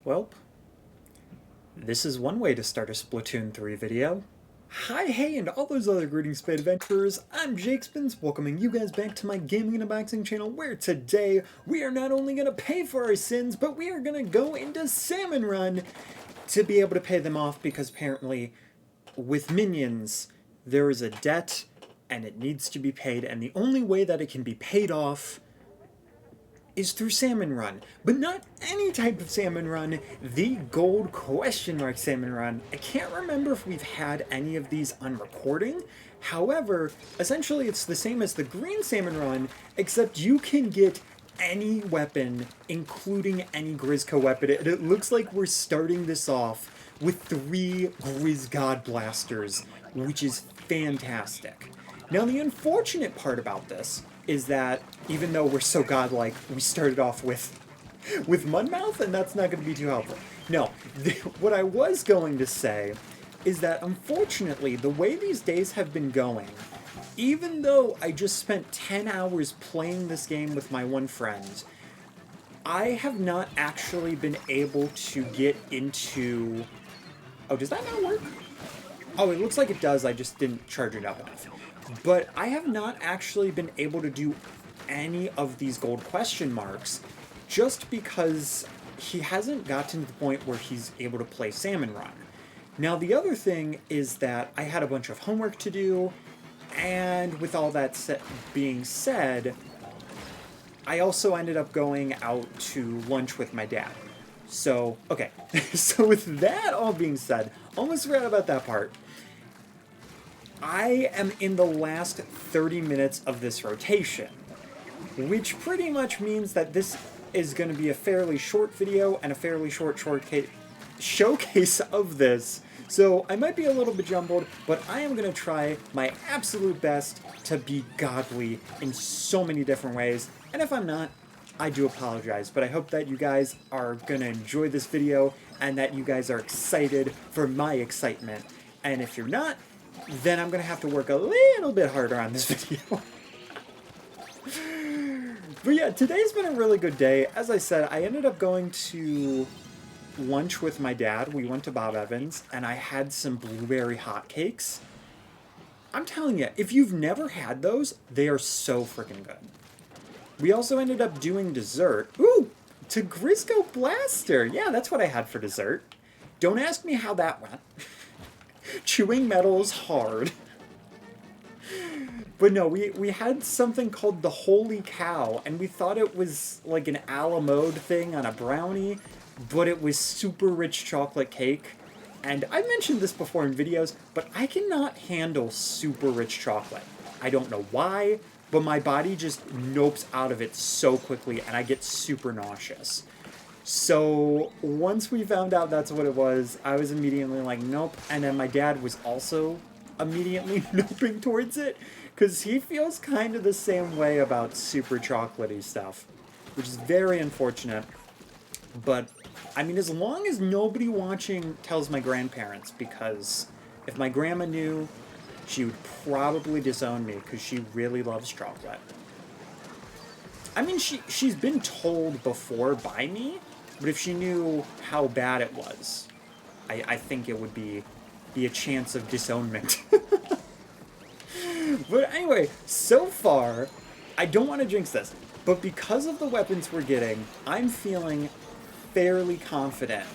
Welp, this is one way to start a Splatoon 3 video. Hi, hey, and all those other greetings, Spade Adventurers. I'm Jakespins, welcoming you guys back to my gaming and unboxing channel, where today we are not only going to pay for our sins, but we are going to go into Salmon Run to be able to pay them off, because apparently with minions there is a debt and it needs to be paid, and the only way that it can be paid off is through Salmon Run. But not any type of Salmon Run, the gold question mark Salmon Run. I can't remember if we've had any of these on recording. However, essentially it's the same as the green Salmon Run, except you can get any weapon, including any Grizzco weapon. It looks like we're starting this off with 3 Grizz God Blasters, which is fantastic. Now, the unfortunate part about this is that even though we're so godlike, we started off with Mudmouth, and that's not going to be too helpful. No, what I was going to say is that unfortunately, the way these days have been going, even though I just spent 10 hours playing this game with my one friend, I have not actually been able to get into... Oh, does that not work? Oh, it looks like it does, I just didn't charge it up enough. But I have not actually been able to do any of these gold question marks just because he hasn't gotten to the point where he's able to play Salmon Run. Now, the other thing is that I had a bunch of homework to do, and with all that being said, I also ended up going out to lunch with my dad. So, okay, so with that all being said, almost forgot about that part. I am in the last 30 minutes of this rotation, which pretty much means that this is going to be a fairly short video and a fairly short showcase of this. So I might be a little bit jumbled, but I am going to try my absolute best to be godly in so many different ways. And if I'm not, I do apologize, but I hope that you guys are going to enjoy this video and that you guys are excited for my excitement. And if you're not, then I'm going to have to work a little bit harder on this video. But yeah, today's been a really good day. As I said, I ended up going to lunch with my dad. We went to Bob Evans, and I had some blueberry hotcakes. I'm telling you, if you've never had those, they are so freaking good. We also ended up doing dessert. Ooh, to Grizzco Blaster. Yeah, that's what I had for dessert. Don't ask me how that went. Chewing metal is hard. But no, we had something called the Holy Cow, and we thought it was like an a la mode thing on a brownie, but it was super rich chocolate cake. And I've mentioned this before in videos, but I cannot handle super rich chocolate. I don't know why, but my body just nopes out of it so quickly, and I get super nauseous. So once we found out that's what it was, I was immediately like, nope. And then my dad was also immediately noping towards it, because he feels kind of the same way about super chocolatey stuff, which is very unfortunate. But, I mean, as long as nobody watching tells my grandparents, because if my grandma knew, she would probably disown me, because she really loves chocolate. I mean, she's been told before by me, but if she knew how bad it was, I think it would be a chance of disownment. But anyway, so far, I don't want to jinx this, but because of the weapons we're getting, I'm feeling fairly confident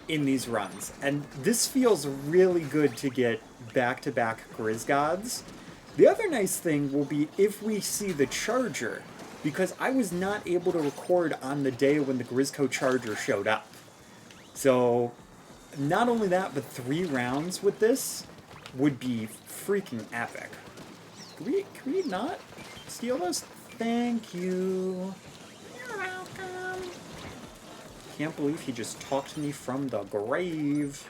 in these runs. And this feels really good to get back-to-back Grizz Gods. The other nice thing will be if we see the Charger, because I was not able to record on the day when the Grizzco Charger showed up. So, not only that, but 3 rounds with this would be freaking epic. Can we not steal those? Thank you. You're welcome. Can't believe he just talked to me from the grave.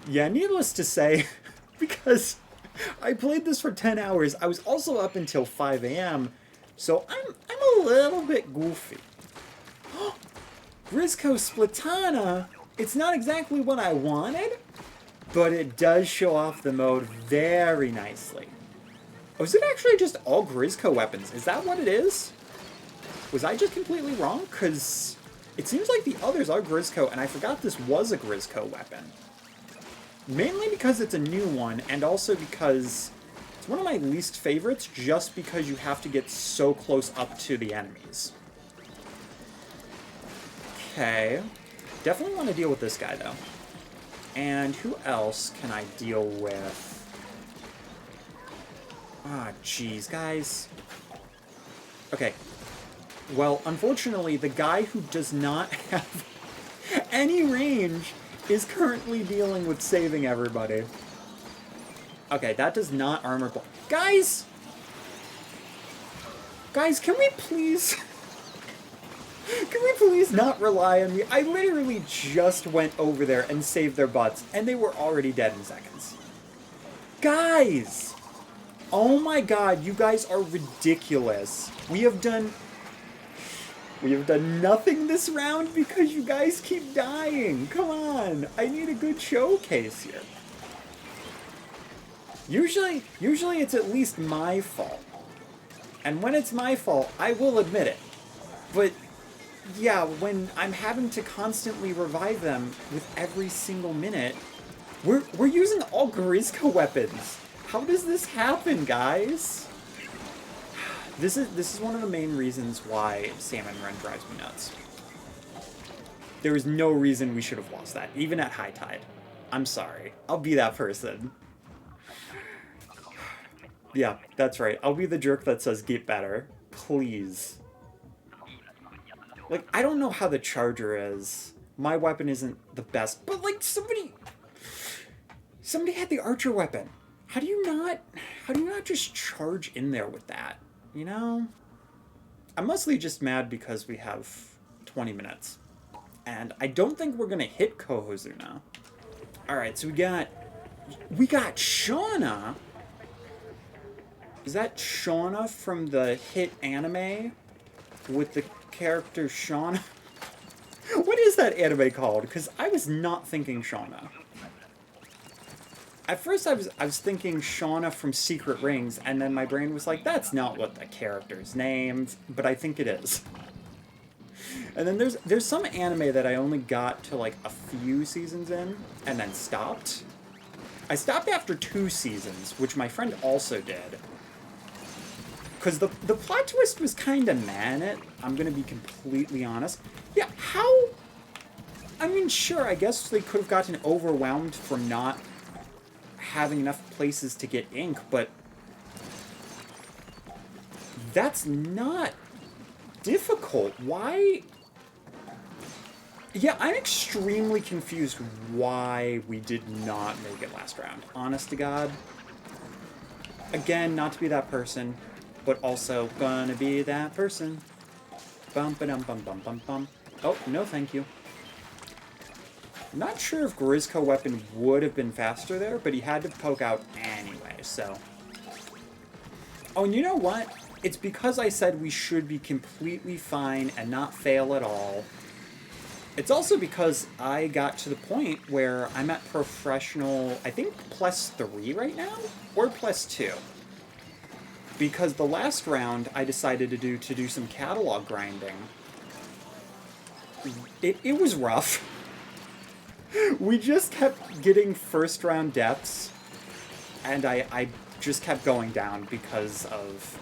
Yeah, needless to say, because I played this for 10 hours, I was also up until 5 a.m., so I'm a little bit goofy. Grizzco Splatana, it's not exactly what I wanted, but it does show off the mode very nicely. Oh, is it actually just all Grizzco weapons? Is that what it is? Was I just completely wrong? Because It seems like the others are Grizzco, and I forgot this was a Grizzco weapon. Mainly because it's a new one, and also because it's one of my least favorites, just because you have to get so close up to the enemies. Okay. Definitely want to deal with this guy, though. And who else can I deal with? Ah, jeez, guys. Okay. Well, unfortunately, the guy who does not have any range is currently dealing with saving everybody. Okay, that does not armor block. Guys! Guys, can we please... Can we please not rely on me? I literally just went over there and saved their butts, and they were already dead in seconds. Guys! Oh my god, you guys are ridiculous. We have done nothing this round because you guys keep dying. Come on, I need a good showcase here. Usually it's at least my fault. And when it's my fault, I will admit it. But yeah, when I'm having to constantly revive them with every single minute, we're using all Grizzco weapons. How does this happen, guys? This is one of the main reasons why Salmon Run drives me nuts. There is no reason we should have lost that, even at high tide. I'm sorry. I'll be that person. Yeah, that's right. I'll be the jerk that says get better. Please. Like, I don't know how the charger is. My weapon isn't the best, but like somebody had the archer weapon. How do you not just charge in there with that? You know? I'm mostly just mad because we have 20 minutes. And I don't think we're gonna hit Kohozu now. Alright, so we got Shauna. Is that Shauna from the hit anime? With the character Shauna? What is that anime called? Because I was not thinking Shauna. At first I was thinking Shauna from Secret Rings, and then my brain was like, that's not what the character's named, but I think it is. And then there's some anime that I only got to like a few seasons in, and then stopped. I stopped after 2 seasons, which my friend also did. Because the plot twist was kind of meh in it, I'm going to be completely honest. Yeah, how... I mean, sure, I guess they could have gotten overwhelmed from not having enough places to get ink, but that's not difficult. Why? Yeah, I'm extremely confused why we did not make it last round. Honest to God. Again, not to be that person, but also gonna be that person. Bum ba dum bum bum bum bum. Oh, no thank you. I'm not sure if Grizzco weapon would have been faster there, but he had to poke out anyway, so... Oh, and you know what? It's because I said we should be completely fine and not fail at all. It's also because I got to the point where I'm at professional, I think +3 right now? Or +2. Because the last round I decided to do some catalog grinding. It was rough. We just kept getting first round deaths, and I just kept going down because of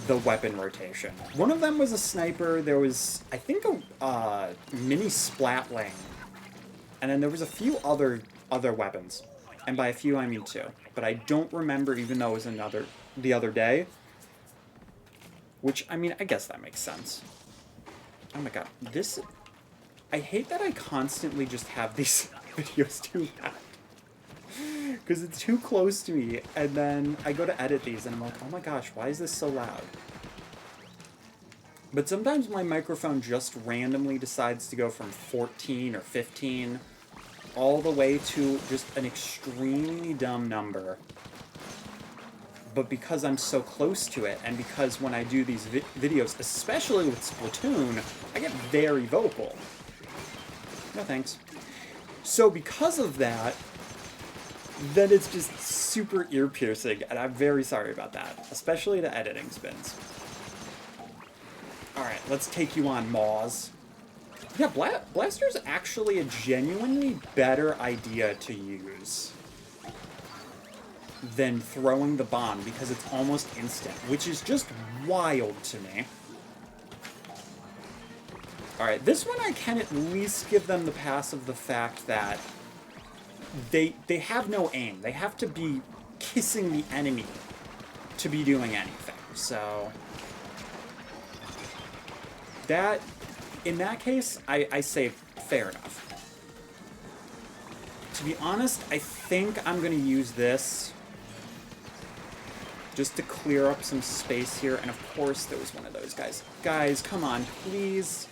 the weapon rotation. One of them was a sniper, there was, I think, a mini splatling, and then there was a few other weapons. And by a few, I mean 2. But I don't remember, even though it was the other day. Which, I mean, I guess that makes sense. Oh my god, this... I hate that I constantly just have these videos too loud. Because it's too close to me, and then I go to edit these, and I'm like, oh my gosh, why is this so loud? But sometimes my microphone just randomly decides to go from 14 or 15 all the way to just an extremely dumb number. But because I'm so close to it, and because when I do these videos, especially with Splatoon, I get very vocal. No thanks. So because of that, then it's just super ear-piercing, and I'm very sorry about that, especially the editing spins. Alright, let's take you on, Maws. Yeah, Blaster's actually a genuinely better idea to use than throwing the bomb because it's almost instant, which is just wild to me. Alright, this one I can at least give them the pass of the fact that they have no aim. They have to be kissing the enemy to be doing anything. So that, in that case, I say fair enough. To be honest, I think I'm going to use this just to clear up some space here. And of course, there was one of those guys. Guys, come on, please.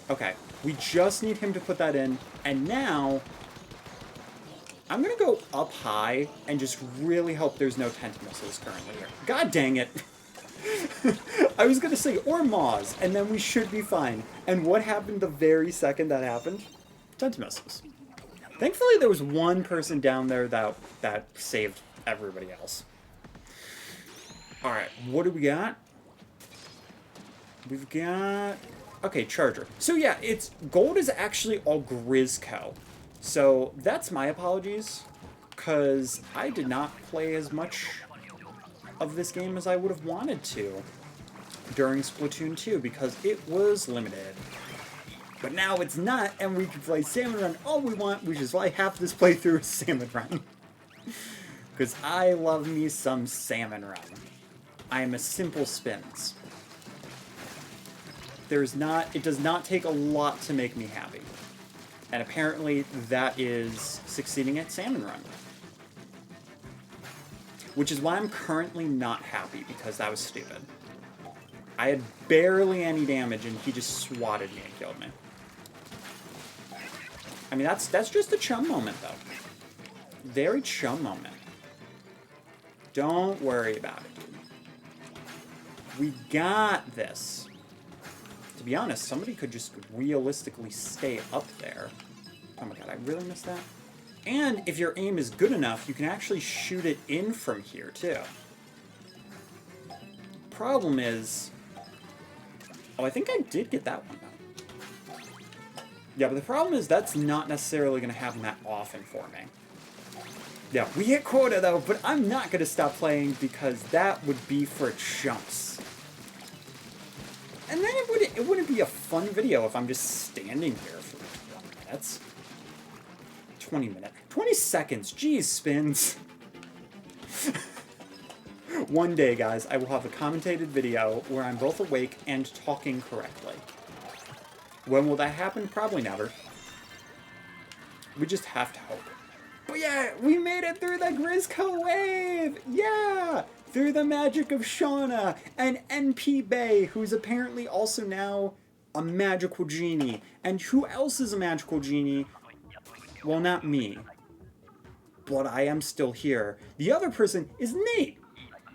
Okay, we just need him to put that in. And now, I'm going to go up high and just really hope there's no tent missiles currently here. God dang it. I was going to say, or Maws, and then we should be fine. And what happened the very second that happened? Tent missiles. Thankfully, there was one person down there that saved everybody else. Alright, what do we got? We've got... Okay, Charger. So yeah, it's gold is actually all Grizzco. So that's my apologies, because I did not play as much of this game as I would have wanted to during Splatoon 2, because it was limited. But now it's not, and we can play Salmon Run all we want, which is why half this playthrough is Salmon Run. Because I love me some Salmon Run. I am a simple spins. It does not take a lot to make me happy. And apparently that is succeeding at Salmon Run. Which is why I'm currently not happy, because that was stupid. I had barely any damage and he just swatted me and killed me. I mean, that's just a chum moment, though. Very chum moment. Don't worry about it, dude. We got this. To be honest, somebody could just realistically stay up there. Oh my god, I really missed that. And if your aim is good enough, you can actually shoot it in from here, too. Problem is... Oh, I think I did get that one, though. Yeah, but the problem is that's not necessarily going to happen that often for me. Yeah, we hit quota, though, but I'm not going to stop playing because that would be for chumps. And then it wouldn't be a fun video if I'm just standing here for 20 minutes. 20 minutes. 20 seconds. Jeez, spins. One day, guys, I will have a commentated video where I'm both awake and talking correctly. When will that happen? Probably never. We just have to hope. But yeah, we made it through the Grizzco wave! Yeah! Through the magic of Shauna and NP Bay, who's apparently also now a magical genie. And who else is a magical genie? Well, not me. But I am still here. The other person is Nate.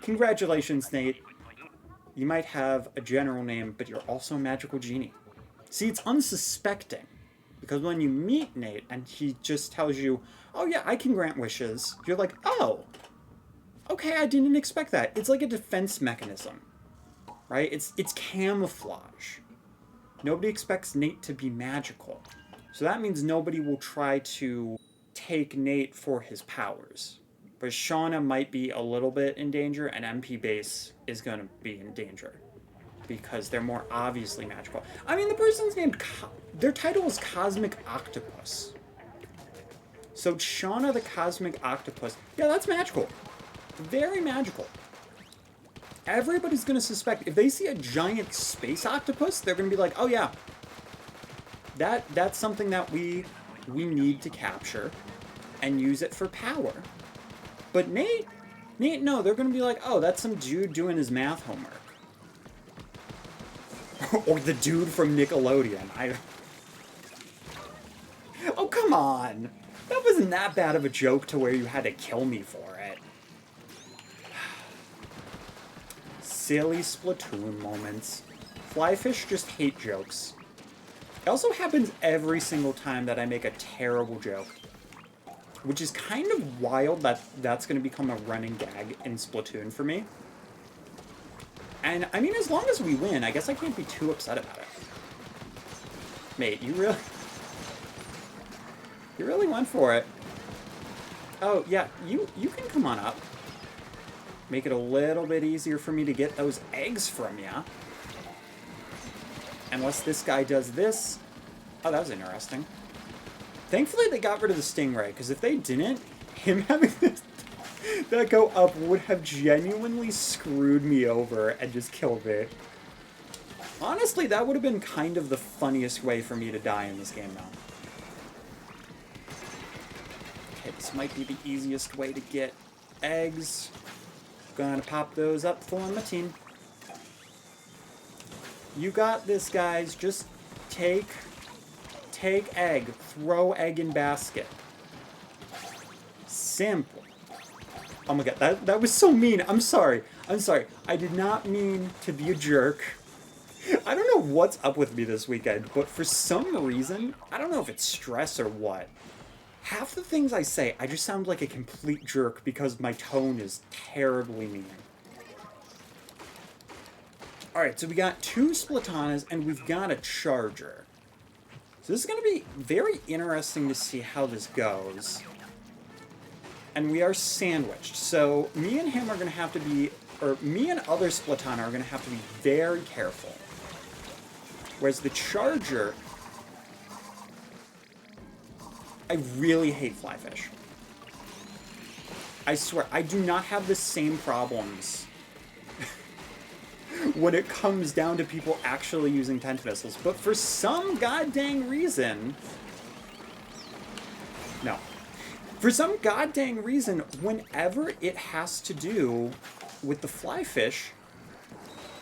Congratulations, Nate. You might have a general name, but you're also a magical genie. See, it's unsuspecting. Because when you meet Nate and he just tells you, oh yeah, I can grant wishes, you're like, oh, okay, I didn't expect that. It's like a defense mechanism, right? It's camouflage. Nobody expects Nate to be magical. So that means nobody will try to take Nate for his powers. But Shauna might be a little bit in danger, and MP Base is going to be in danger. Because they're more obviously magical. I mean, the person's named... Their title is Cosmic Octopus. So Shauna the Cosmic Octopus... Yeah, that's magical. Very magical. Everybody's going to suspect... If they see a giant space octopus, they're going to be like, oh yeah. That's something that we need to capture and use it for power. But Nate, no, they're going to be like, oh, that's some dude doing his math homework. Or the dude from Nickelodeon. Oh, come on. That wasn't that bad of a joke to where you had to kill me for it. Silly Splatoon moments. Flyfish just hate jokes. It also happens every single time that I make a terrible joke. Which is kind of wild that that's going to become a running gag in Splatoon for me. And, I mean, as long as we win, I guess I can't be too upset about it. Mate, you really... You really went for it. Oh, yeah, you can come on up. Make it a little bit easier for me to get those eggs from ya. Unless this guy does this. Oh, that was interesting. Thankfully, they got rid of the stingray, because if they didn't, him having this, that go up would have genuinely screwed me over and just killed me. Honestly, that would have been kind of the funniest way for me to die in this game now. Okay, this might be the easiest way to get eggs. Gonna pop those up for my team. You got this, guys. Just take egg. Throw egg in basket. Simple. Oh my god, that was so mean. I'm sorry. I'm sorry. I did not mean to be a jerk. I don't know what's up with me this weekend, but for some reason, I don't know if it's stress or what. Half the things I say, I just sound like a complete jerk because my tone is terribly mean. Alright, so we got 2 Splatonas and we've got a Charger. So this is going to be very interesting to see how this goes. And we are sandwiched. So me and him are going to have to be, or me and other Splatana are going to have to be very careful. Whereas the Charger, I really hate flyfish. I swear, I do not have the same problems when it comes down to people actually using tent missiles. But for some goddamn reason... No. For some goddamn reason, whenever it has to do with the flyfish,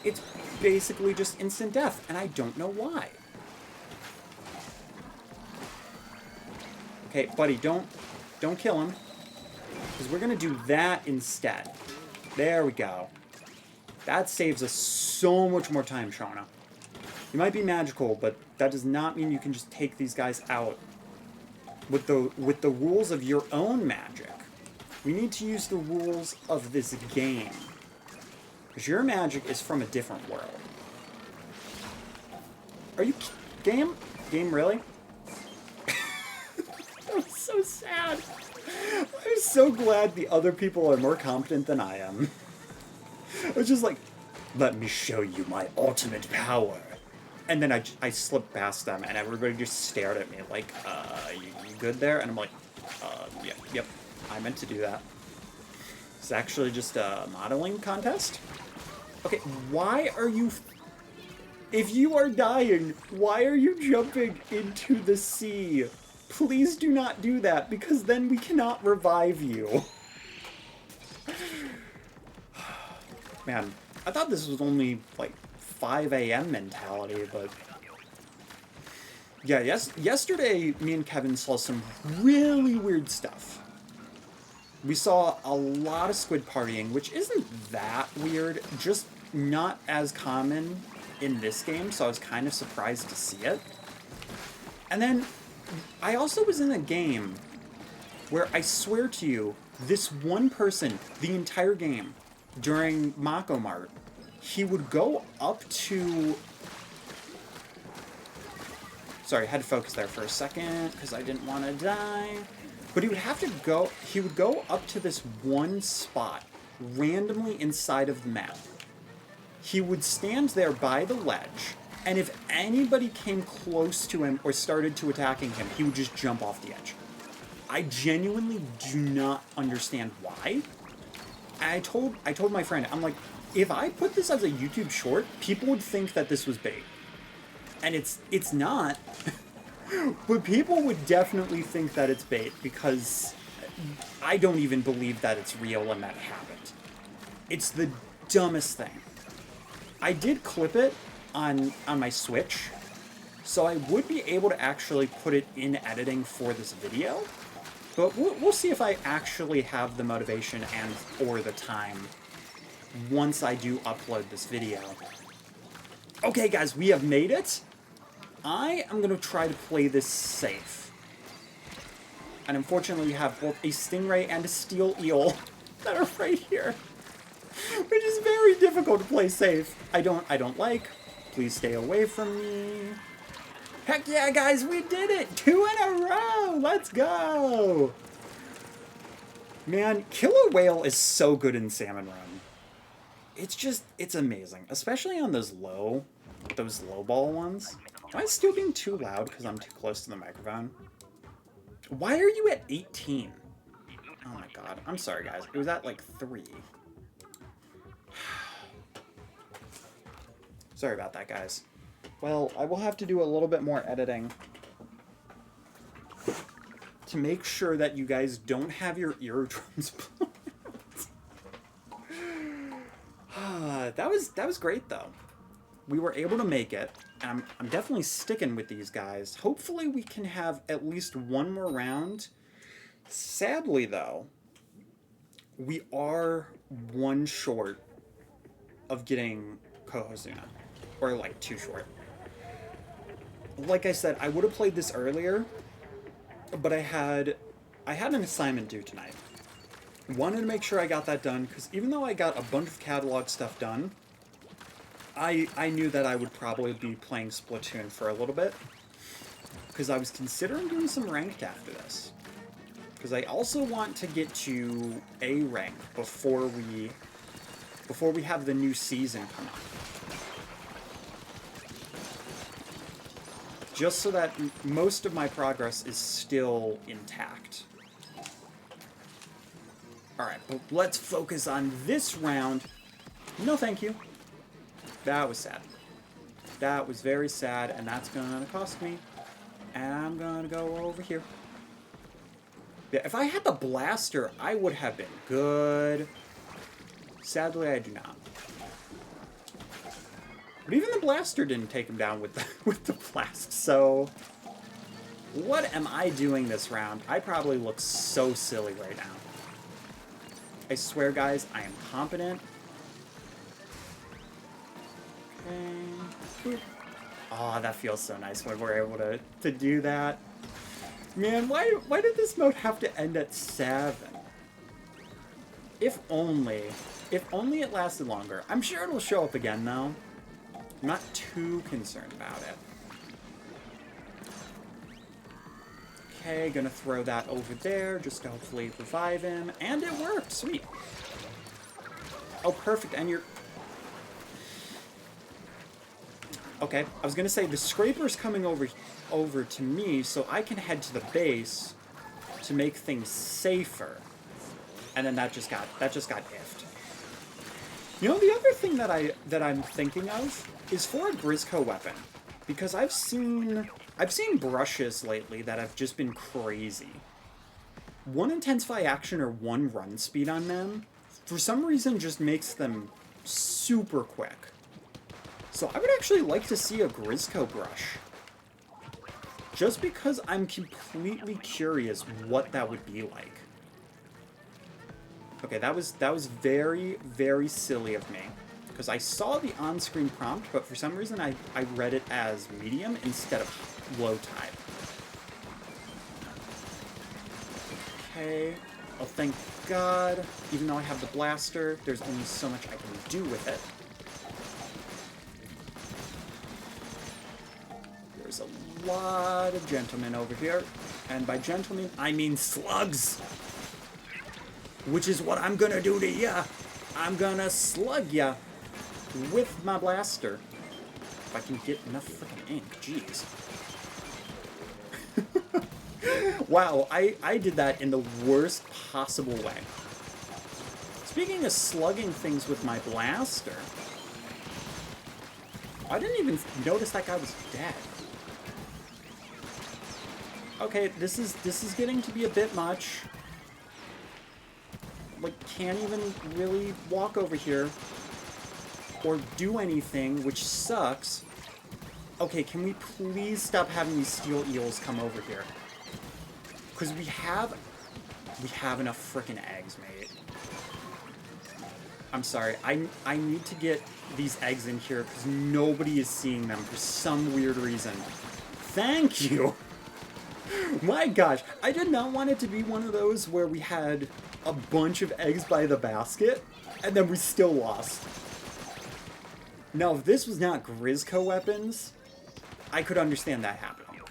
it's basically just instant death, and I don't know why. Okay, buddy, don't kill him. Because we're going to do that instead. There we go. That saves us so much more time, Shauna. You might be magical, but that does not mean you can just take these guys out with the rules of your own magic. We need to use the rules of this game. Because your magic is from a different world. Are you... Game? Game, really? That was so sad. I'm so glad the other people are more competent than I am. I was just like, let me show you my ultimate power. And then I slipped past them, and everybody just stared at me like, you good there? And I'm like, yeah, yep, I meant to do that. It's actually just a modeling contest? Okay, why are you... If you are dying, why are you jumping into the sea? Please do not do that, because then we cannot revive you. Man, I thought this was only, like, 5 a.m. mentality, but... Yeah, yesterday, me and Kevin saw some really weird stuff. We saw a lot of squid partying, which isn't that weird, just not as common in this game, so I was kind of surprised to see it. And then, I also was in a game where I swear to you, this one person, the entire game, during Mako Mart, he would go up to... Sorry, I had to focus there for a second, because I didn't want to die. But he would have to go... He would go up to this one spot, randomly inside of the map. He would stand there by the ledge, and if anybody came close to him or started to attacking him, he would just jump off the edge. I genuinely do not understand why. And I told my friend, I'm like, if I put this as a YouTube short, people would think that this was bait. And it's not. But people would definitely think that it's bait because I don't even believe that it's real and that happened. It's the dumbest thing. I did clip it on my Switch, so I would be able to actually put it in editing for this video. But we'll see if I actually have the motivation and or the time once I do upload this video. Okay, guys, we have made it. I am going to try to play this safe. And unfortunately, we have both a stingray and a steel eel that are right here. Which is very difficult to play safe. I don't like. Please stay away from me. Heck yeah, guys, we did it! 2 in a row! Let's go! Man, Killer Whale is so good in Salmon Run. It's amazing. Especially on those low ball ones. Am I still being too loud because I'm too close to the microphone? Why are you at 18? Oh my god. I'm sorry, guys. It was at like 3. Sorry about that, guys. Well, I will have to do a little bit more editing to make sure that you guys don't have your eardrums blown out. That was great, though. We were able to make it. I'm definitely sticking with these guys. Hopefully we can have at least one more round. Sadly, though, we are one short of getting Kohozuna. Or, like, 2 short. Like I said, I would have played this earlier, but I had an assignment due tonight. Wanted to make sure I got that done, because even though I got a bunch of catalog stuff done, I knew that I would probably be playing Splatoon for a little bit, because I was considering doing some ranked after this. Because I also want to get to A rank before we have the new season come on. Just so that most of my progress is still intact. Alright, but let's focus on this round. No thank you. That was sad. That was very sad, and that's gonna cost me. And I'm gonna go over here. Yeah, if I had the blaster, I would have been good. Sadly, I do not. But even the blaster didn't take him down with the blast, so... What am I doing this round? I probably look so silly right now. I swear, guys, I am competent. Okay. Oh, that feels so nice when we're able to do that. Man, why did this mode have to end at 7? If only it lasted longer. I'm sure it'll show up again, though. I'm not too concerned about it. Okay, gonna throw that over there just to hopefully revive him. And it worked! Sweet! Oh, perfect, and you're... Okay, I was gonna say, the scraper's coming over to me, so I can head to the base to make things safer. And then that just got iffed. You know, the other thing that I'm thinking of is for a Grizzco weapon, because I've seen brushes lately that have just been crazy. 1 intensify action or 1 run speed on them, for some reason, just makes them super quick. So I would actually like to see a Grizzco brush, just because I'm completely curious what that would be like. Okay, that was very, very silly of me. Because I saw the on-screen prompt, but for some reason I read it as medium instead of low type. Okay. Oh, thank God. Even though I have the blaster, there's only so much I can do with it. There's a lot of gentlemen over here. And by gentlemen, I mean slugs! Which is what I'm gonna do to ya! I'm gonna slug ya! With my blaster. If I can get enough freaking ink, jeez. Wow, I did that in the worst possible way. Speaking of slugging things with my blaster, I didn't even notice that guy was dead. Okay, this is getting to be a bit much. Like, can't even really walk over here or do anything, which sucks. Okay, can we please stop having these steel eels come over here? Because we have enough freaking eggs, mate. I'm sorry, I need to get these eggs in here because nobody is seeing them for some weird reason. Thank you! My gosh, I did not want it to be one of those where we had a bunch of eggs by the basket, And then we still lost. Now, if this was not Grizzco weapons, I could understand that happening.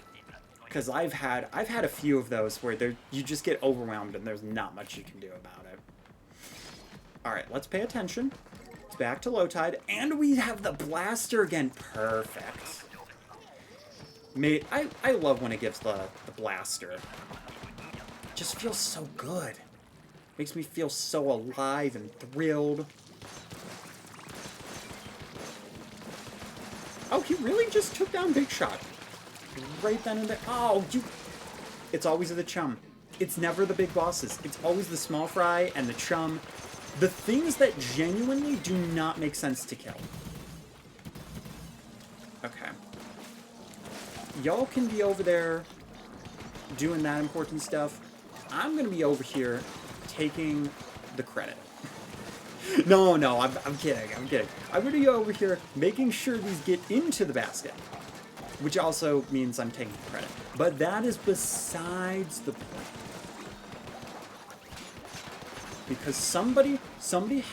Because I've had a few of those where you just get overwhelmed and there's not much you can do about it. Alright, let's pay attention. It's back to low tide. And we have the blaster again. Perfect. Mate, I love when it gives the blaster. It just feels so good. Makes me feel so alive and thrilled. Oh, he really just took down Big Shot. Right then and there. Oh, you... It's always the chum. It's never the big bosses. It's always the small fry and the chum. The things that genuinely do not make sense to kill. Okay. Y'all can be over there doing that important stuff. I'm going to be over here taking the credit. No, I'm kidding. I'm kidding. I'm going to be over here making sure these get into the basket. Which also means I'm taking the credit. But that is besides the point. Because somebody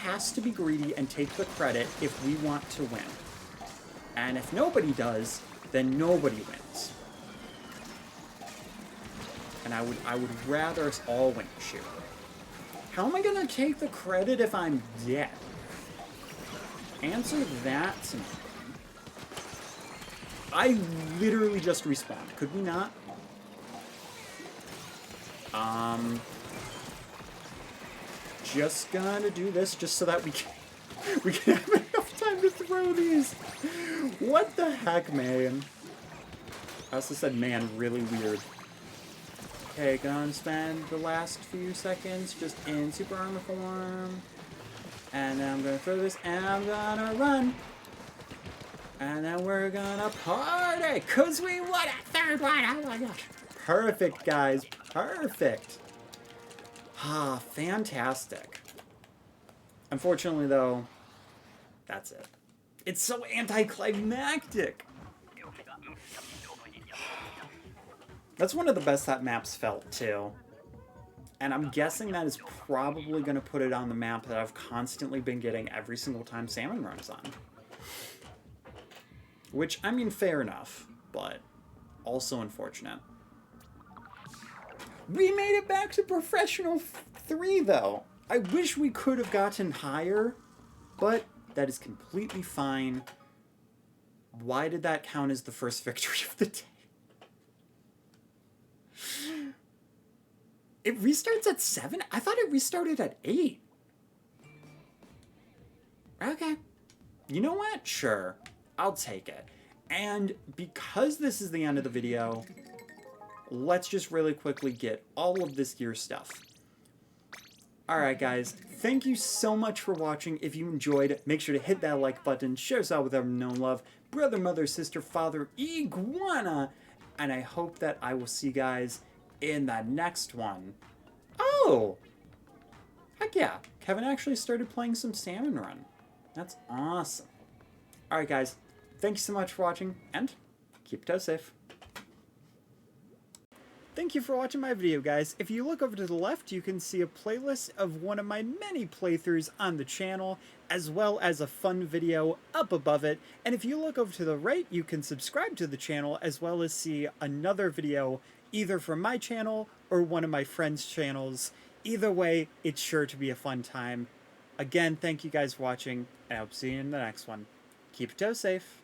has to be greedy and take the credit if we want to win. And if nobody does, then nobody wins. And I would rather us all win this year. How am I gonna take the credit if I'm dead? Answer that to me. I literally just respawned. Could we not? Just gonna do this just so that we can have enough time to throw these. What the heck, man? I also said man really weird. Okay, gonna spend the last few seconds just in super armor form. And then I'm gonna throw this and I'm gonna run. And then we're gonna party, cause we won a third one. Oh my gosh. Perfect, guys. Perfect. Ah, fantastic. Unfortunately, though, that's it. It's so anticlimactic. That's one of the best that map's felt, too. And I'm guessing that is probably going to put it on the map that I've constantly been getting every single time Salmon runs on. Which, I mean, fair enough, but also unfortunate. We made it back to Professional 3, though. I wish we could have gotten higher, but that is completely fine. Why did that count as the first victory of the day? It restarts at 7? I thought it restarted at 8. Okay. You know what? Sure. I'll take it. And because this is the end of the video, let's just really quickly get all of this gear stuff. Alright guys, thank you so much for watching. If you enjoyed, make sure to hit that like button, share us out with everyone known love, brother, mother, sister, father, iguana, and I hope that I will see you guys in the next one. Oh! Heck yeah, Kevin actually started playing some Salmon Run. That's awesome. Alright guys, thank you so much for watching, and keep toes safe. Thank you for watching my video, guys. If you look over to the left, you can see a playlist of one of my many playthroughs on the channel, as well as a fun video up above it. And if you look over to the right, you can subscribe to the channel, as well as see another video, either from my channel or one of my friends' channels. Either way, it's sure to be a fun time. Again, thank you guys for watching, and I hope to see you in the next one. Keep your toes safe.